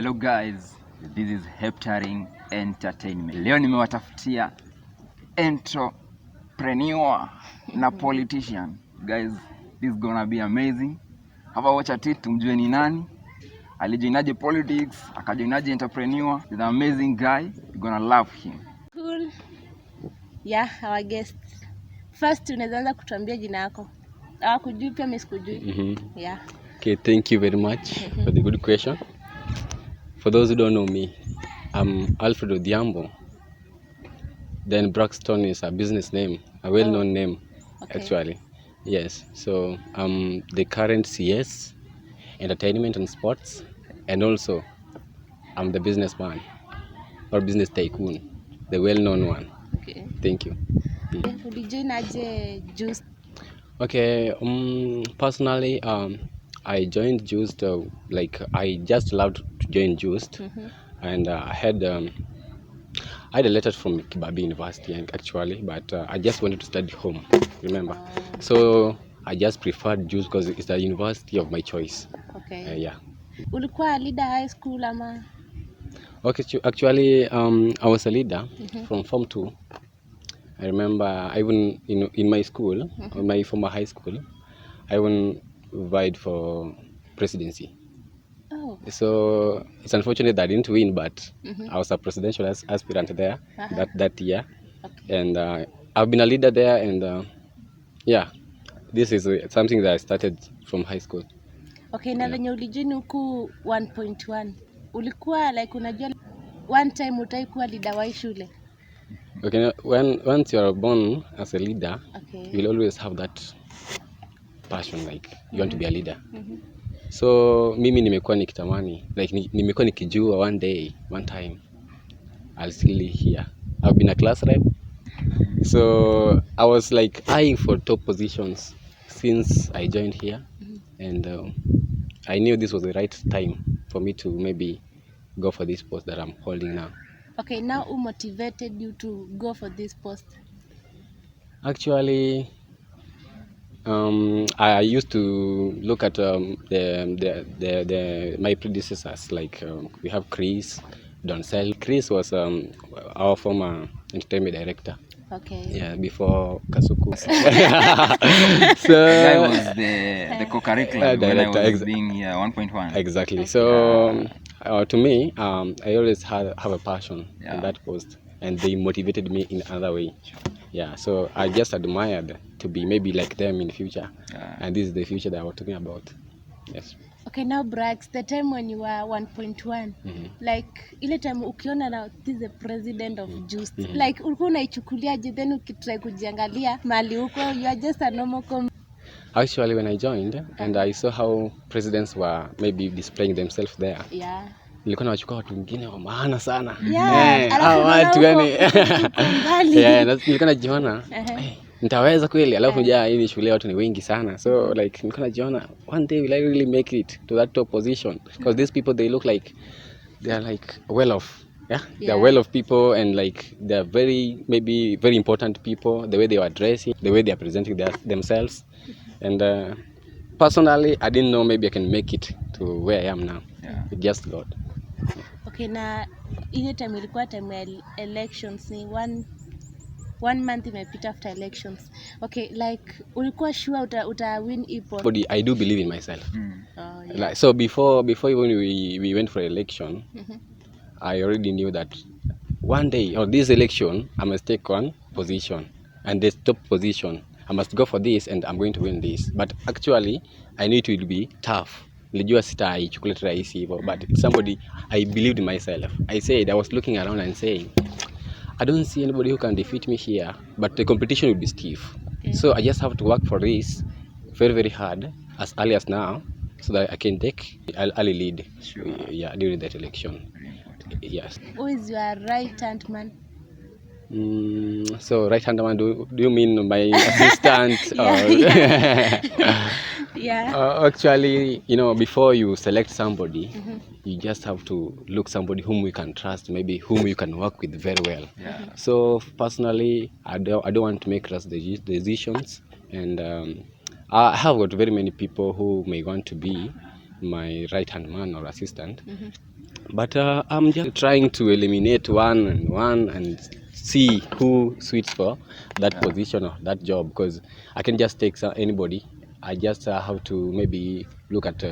Hello guys, this is Heptaring Entertainment. Leo nimewatafutia entrepreneur na politician. Guys, this is gonna be amazing. Hapa watch it, tumjue ni nani, alijoinaje politics, akajoinaje entrepreneur. He's an amazing guy, you're gonna love him. Cool. Yeah, our guest. First unaweza kutuambia jina lako. Hawakujui pia mimi sikujui. Yeah. Okay, thank you very much for the good question. For those who don't know me, I'm Alfred Odhiambo. Then Braxton is a business name, a well-known name, actually. Yes, so I'm the current CS, Entertainment and Sports, and also I'm the businessman or business tycoon, the well-known one. Okay. Thank you. Ulijoin aje Jooust? Okay, personally, I joined Jooust, I just loved to join Jooust, and I had a letter from Kibabi University actually, but I just wanted to study home, remember? So I just preferred Jooust because it's the university of my choice. Okay. Yeah. Ulikuwa leader high school ama? Okay, actually, I was a leader from Form 2. I remember even in my school, my former high school, I even vied for presidency. Oh. So it's unfortunate that I didn't win, but I was a presidential aspirant there that year. Okay. And I've been a leader there, and yeah, this is something that I started from high school. Okay, na venye ulijoin huku 1.1, ulikuwa like unajua one time utaikuwa leader wa shule? Okay, once you are born as a leader, you'll always have that passion, like you want to be a leader. So mimi nimekuwa nikitamani, like nimekuwa nikijua one time I'll still be here. I've been a class rep, so I was like eyeing for top positions since I joined here, and I knew this was the right time for me to maybe go for this post that I'm holding now. Okay, now who motivated you to go for this post? Actually, I used to look at my predecessors, like we have Chris, Doncel. Chris was our former entertainment director. Okay. Yeah, before Kasuku. So I was the co-curricular when I was being 1.1. Exactly. Okay. So to me, I always have a passion in that post, and they motivated me in another way. Yeah, so I just admired to be maybe like them in the future, and this is the future that I was talking about. Yes. Okay, now Brax, the time when you were 1.1, like ile time ukiona now this is the president of Jooust, like ulikuwa unaichukuliaje then ukitry kujiangalia mali huko, you are just a normal Actually, when I joined and I saw how presidents were maybe displaying themselves there, nilikuwa nawachukua watu wengine wa maana sana. Watu yani nilikuwa najiona nitaweza kweli, alafu hii ni shule watu ni wengi sana, so like nilikuwa najiona one day will I really make it to that top position, because these people they look like they are like well off. They are well off people, and like they are very important people, the way they were dressing, the way they are presenting themselves, and personally I didn't know maybe I can make it to where I am now. With just God. Okay, na ile time ilikuwa time ya elections, ni one month imepita after elections. Okay, like ulikuwa sure uta win ipo? But I do believe in myself. Like, so before even we went for election, I already knew that one day or this election I must take one position, and the top position I must go for this, and I'm going to win this. But actually I knew it will be tough. Nilijua sitaichukulia rahisi hivyo, but somebody, I believed in myself. I was looking around and saying, I don't see anybody who can defeat me here, but the competition will be stiff. So I just have to work for this very, very hard as early as now, so that I can take early lead. During that election. Yes. Who is your right hand man? So right hand man, do you mean my assistant? Actually, before you select somebody, you just have to look somebody whom you can trust, maybe whom you can work with very well. So personally, I don't want to make rash decisions, and I have got very many people who may want to be my right hand man or assistant. But I'm just trying to eliminate one and see who suits for that position or that job, because I can just take anybody. I just have to maybe look at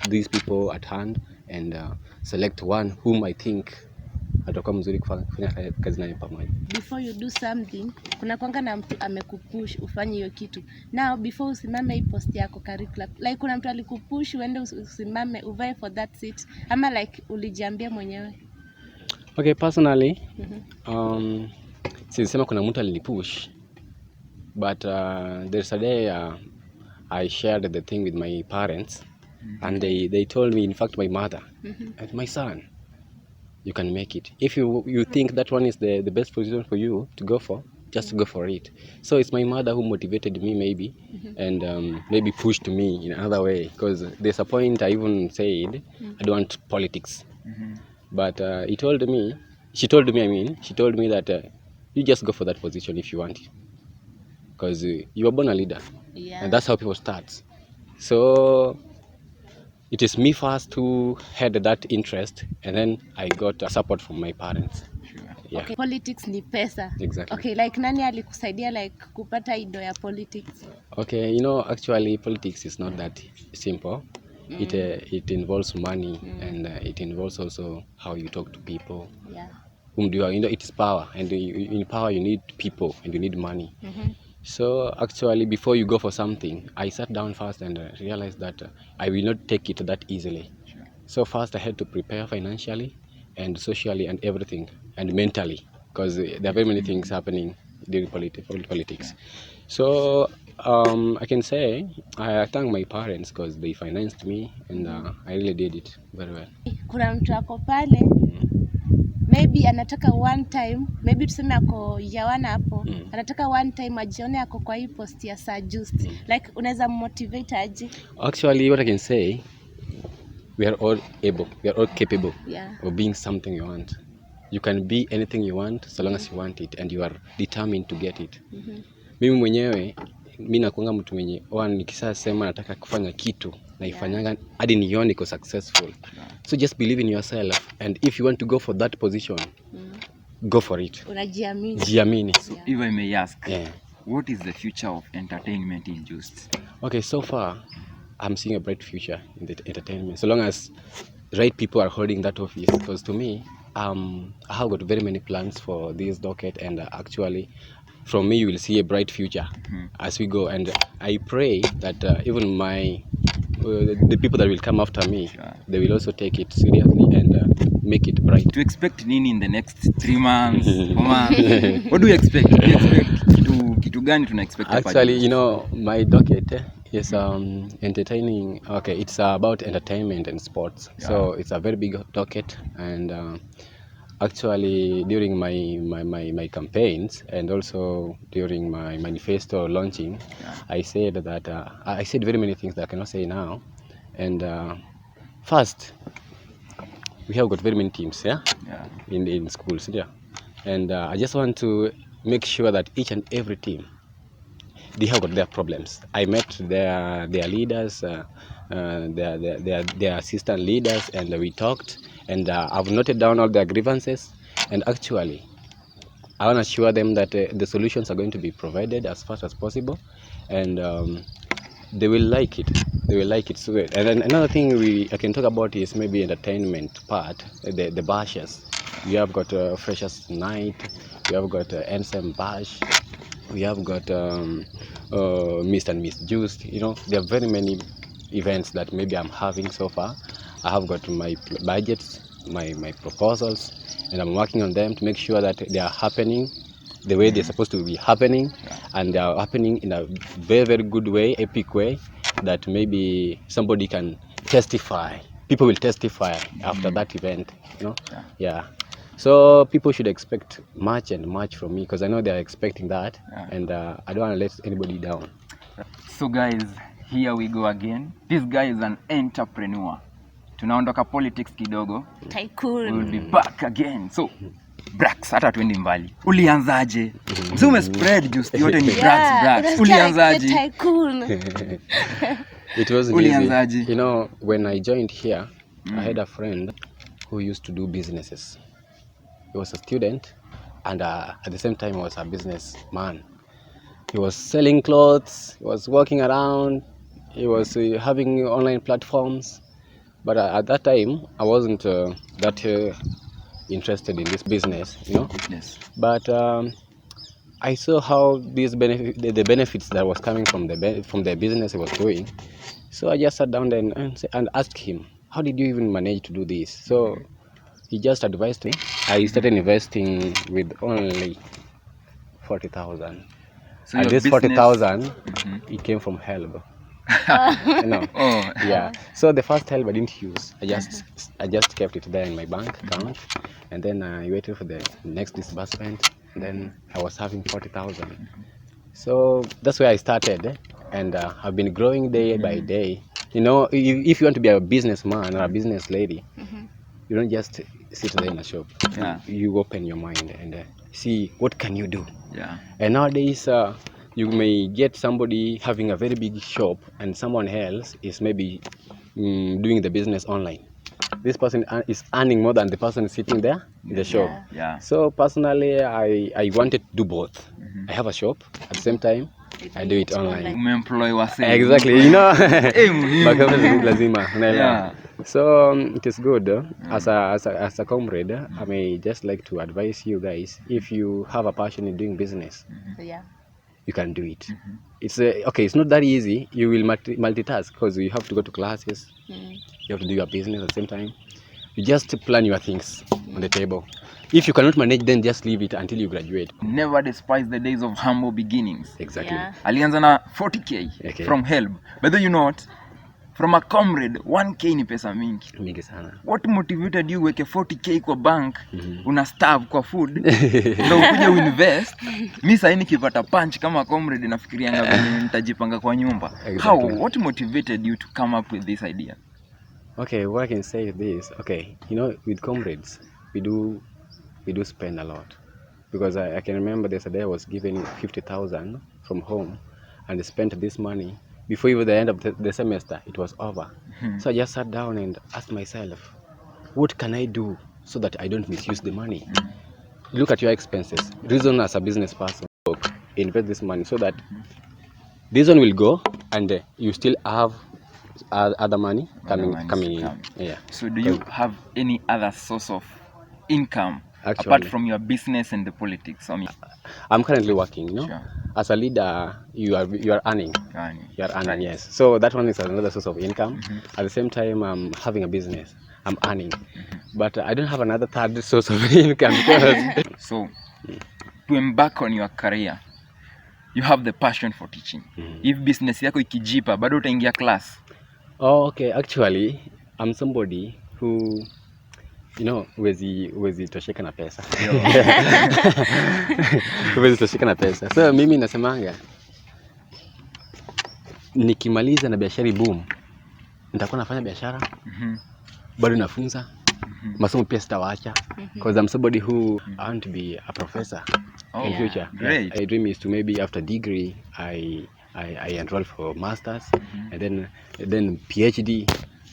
these people at hand and select one whom I think atakuwa mzuri kufanya kazi naye pamoja. Before you do something, kuna kwanga na mtu amekupush ufanye hiyo kitu. Now before usimame hii post yako curriculum, like kuna mtu alikupush uende usimame uvae for that seat, ama like ulijiambia mwenyewe? Okay, personally, sisema kuna mtu alinipush, but there's a day I shared the thing with my parents, and they told me, in fact my mother, and my son, you can make it. If you think that one is the best position for you to go for, just go for it. So it's my mother who motivated me maybe, and maybe pushed me in another way, because there's a point I even said I don't want politics. But she told me that you just go for that position if you want it, because you were born a leader, and that's how people start. So it is me first who had that interest, and then I got support from my parents. Yeah. Okay, politics ni pesa. Exactly. Okay, like nani alikusaidia like kupata ido ya politics? Okay, actually politics is not that simple. It involves money, and it involves also how you talk to people. Yeah. Whom do you, it is power, and in power you need people and you need money. So actually, before you go for something, I sat down first and realized that I will not take it that easily. So first I had to prepare financially and socially and everything, and mentally, because there are very many things happening during politics. So I can say I thank my parents because they financed me, and I really did it very well. Kuna mtu ako pale, maybe anataka one time, maybe tuseme ako yawana hapo, anataka one time ajione ako kwa hii post ya Jooust. Like unaweza motivate aje? Actually, what I can say, we are all capable of being something you want. You can be anything you want so long as you want it and you are determined to get it. Mimi mwenyewe, mimi nakuanga mtu mwenye nikisha sema nataka kufanya kitu naifanyanga hadi nione iko successful. So just believe in yourself, and if you want to go for that position, go for it. Jiamini. So if I may ask, what is the future of entertainment in Jooust? Okay, so far I'm seeing a bright future in the entertainment, so long as right people are holding that office. Because to me, I have got very many plans for this docket, and actually from me you will see a bright future as we go, and I pray that even the people that will come after me, they will also take it seriously and make it bright. To expect nini in the next 3 months, 4 months? What do you expect? Kitu gani tuna expect? Actually, my docket is entertaining. Okay, it's about entertainment and sports. So it's a very big docket, and actually during my campaigns and also during my manifesto launching, I said that I said very many things that I cannot say now. And first, we have got very many teams in schools, and I just want to make sure that each and every team, they have got their problems. I met their leaders, their assistant leaders, and we talked, and I've noted down all their grievances, and actually I want to assure them that the solutions are going to be provided as fast as possible, and they will like it. So, and then another thing I can talk about is maybe entertainment part, the bashes. We have got Freshers Night, we have got NSM Bash, we have got Mr. and Miss Jooust. There are very many events that maybe I'm having so far. I have got my budgets, my proposals, and I'm working on them to make sure that they are happening the way they're supposed to be happening, and they are happening in a very, very good way, epic way, that maybe somebody can testify. People will testify after that event, So people should expect much and much from me, because I know they are expecting that, and I don't want to let anybody down. So guys, here we go again. This guy is an entrepreneur. Tunaondoka politics kidogo. Tycoon. We'll be back again. So Brax, hata tuendi mbali. Ulianzaje? So umespread Jooust yote ni Brax. Ulianzaje? Tycoon. It wasn't easy. When I joined here, I had a friend who used to do businesses. He was a student, and at the same time, he was a businessman. He was selling clothes, he was walking around, he was having online platforms. But at that time, I wasn't that interested in this business, you know. Yes. But I saw how the benefits that was coming from the business he was doing. So I just sat down and asked him, how did you even manage to do this? So he just advised me. I started investing with only 40,000. So And your this business- 40,000, it came from help. No. Oh, Yeah. So the first help I didn't use. I just kept it there in my bank account, and then I waited for the next disbursement. And then I was having 40,000. So that's where I started, and I've been growing day by day. You know, if you want to be a businessman or a business lady, you don't just sit there in a shop. Yeah. You open your mind and see what can you do. Yeah. And nowadays, you may get somebody having a very big shop, and someone else is maybe doing the business online. This person is earning more than the person sitting there in the shop. Yeah. So personally, I wanted to do both. I have a shop at the same time. I do it online. Umeemploy wase. Exactly, you know. muhimu. Baka lazima, unaelewa. Yeah. So it is good. As a comrade, I may just like to advise you guys, if you have a passion in doing business, Yeah. you can do it. It's okay. It's not that easy. You will multitask because you have to go to classes. You have to do your business at the same time. You just plan your things on the table. If you cannot manage, then just leave it until you graduate. Never despise the days of humble beginnings. Exactly. Yeah. Alianza na 40k Okay. from help. But then you know what? From a comrade, 1k ni pesa mingi. Mingi sana. What motivated you weke 40k kwa bank, una starve kwa food, ndio ukuje uinvest? Mimi sasa nikipata punch kama comrade nafikirianga vile nitajipanga kwa nyumba. Exactly. What motivated you to come up with this idea? Okay, what I can say is this. Okay, you know, with comrades, we do spend a lot, because I can remember there's a day I was given 50,000 from home, and I spent this money before even the end of the semester. It was over. So I just sat down and asked myself, what can I do so that I don't misuse the money? Look at your expenses. Reason as a business person, invest this money so that this one will go, and you still have other money coming in. Yeah. So do you have any other source of income Actually, apart from your business and the politics? I mean, I'm currently working, you know. Sure. As a leader, you are earning. You are earning, right. yes. So that one is another source of income. At the same time, I'm having a business. I'm earning. But I don't have another third source of income because So, to embark on your career, you have the passion for teaching. If business yako ikijipa, bado utaingia class. Oh, okay. Actually, I'm somebody who, you know, huwezi tosheka na pesa. Huwezi tosheka na pesa. So mimi nasemanga, nikimaliza na biashara boom, nitakuwa nafanya biashara, bado nafunza, masomo pia sitawaacha, because I'm somebody who I want to be a professor in future. Great. My dream is to maybe after degree I enroll for masters, and then PhD.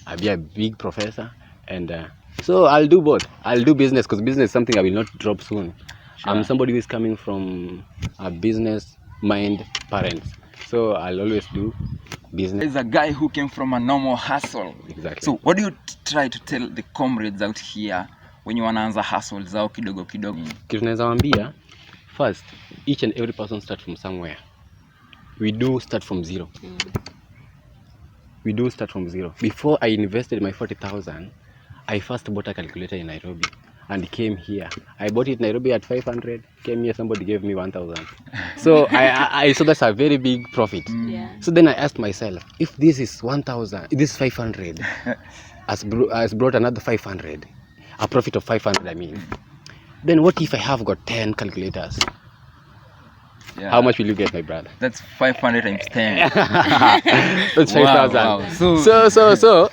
I'll be a big professor, and so I'll do both. I'll do business, because business is something I will not drop soon. Sure. I'm somebody who is coming from a business mind parents, so I'll always do business. There's a guy who came from a normal hustle. Exactly. So what do you try to tell the comrades out here when you wanaanza hustle zao kidogo kidogo? Kitu naweza waambia, first, each and every person start from somewhere. We do start from zero. We do start from zero. Before I invested my 40,000, I first bought a calculator in Nairobi and came here. I bought it in Nairobi at 500, came here, somebody gave me 1,000. So I saw that's a very big profit. Yeah. So then I asked myself, if this is 1,000, this is 500, has brought another 500, a profit of 500, I mean. Then what if I have got 10 calculators? Yeah. How much will you get, my brother? That's 500 times 10. That's 5,000. Wow. So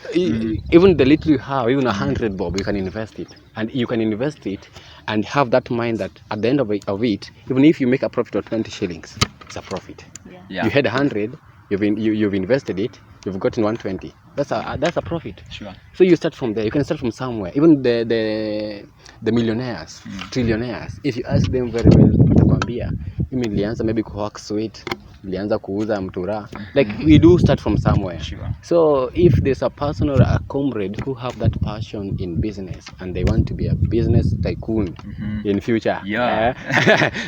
even the little you have, even 100 bob, you can invest it, and you can invest it and have that mind that at the end of it, even if you make a profit of 20 shillings, it's a profit. Yeah. You had 100, you've invested it, you've gotten 120. That's a profit. Sure. So you start from there. You can start from somewhere. Even the millionaires, trillionaires, if you ask them very well, watakwambia mimi nilianza maybe kuhawk sweet, nilianza kuuza mtura. Like we do start from somewhere. Sure. So if there's a person or a comrade who have that passion in business and they want to be a business tycoon in future,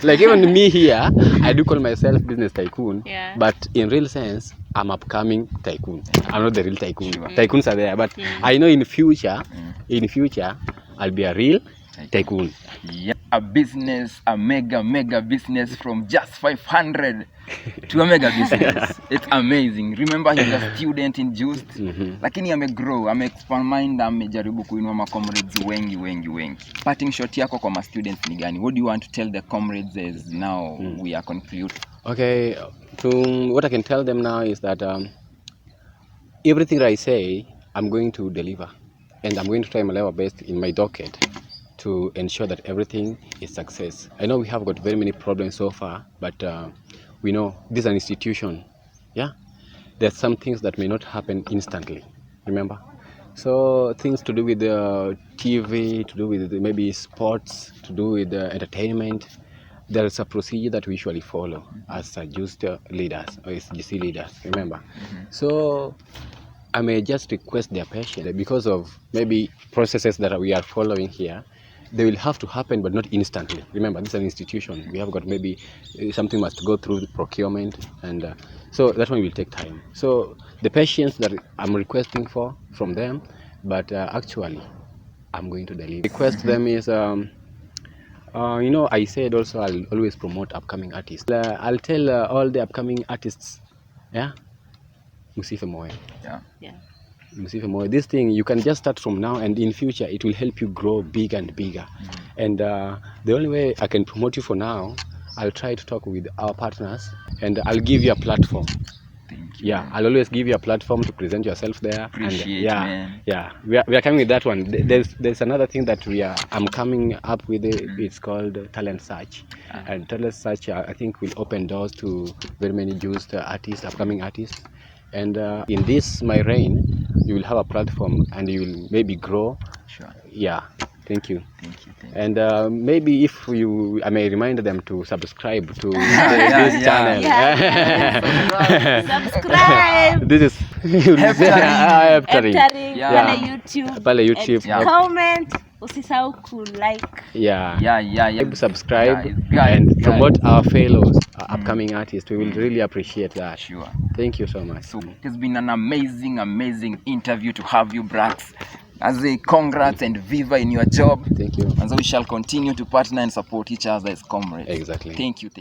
like even me here, I do call myself business tycoon, but in real sense, I'm upcoming tycoon. I'm not the real tycoon. Tycoons are there, but I know in future, I'll be a real tycoon. Yeah, a business, a mega business from just 500 to a mega business. It's amazing. Remember, he's a student in Joost, lakini amegrow, ame-expand mind, amejaribu kuinua ma-comrades wengi. Parting shot yako kwa ma-students ni gani? What do you want to tell the comrades as now we are concluding? Okay, what I can tell them now is that everything I say, I'm going to deliver. And I'm going to try my level best in my docket to ensure that everything is success. I know we have got very many problems so far, but we know this is an institution. Yeah, there's some things that may not happen instantly. Remember, so things to do with the TV, to do with maybe sports, to do with entertainment. There is a procedure that we usually follow as Joost leaders or SGC leaders. Remember, so I may just request their patience because of maybe processes that we are following here. They will have to happen, but not instantly. Remember, this is an institution. We have got maybe something must go through the procurement, and so that one will take time. So the patience that I'm requesting from them, but actually, I'm going to deliver. Request them is, I said also I'll always promote upcoming artists. I'll tell all the upcoming artists, Musife moyo. Musife moyo. This thing you can just start from now, and in future it will help you grow bigger and bigger. And the only way I can promote you for now, I'll try to talk with our partners, and I'll give you a platform. Thank you. I'll always give you a platform to present yourself there. Appreciate, man. We are coming with that one. There's another thing that I'm coming up with. It's called talent search, and talent search I think will open doors to very many Joost artists, upcoming artists. And in this my reign, you will have a platform and you will maybe grow. Sure. Thank you. Thank you. And maybe if I may remind them to subscribe to this channel. Subscribe. This is Pale YouTube. Pale YouTube. Comment. Usisahau like. Subscribe and promote our fellows, upcoming artists. We will really appreciate that. Sure. Thank you so much. So it's been an amazing interview to have you, Brax. As a congrats and viva in your job. Thank you. And so we shall continue to partner and support each other as comrades. Exactly. Thank you.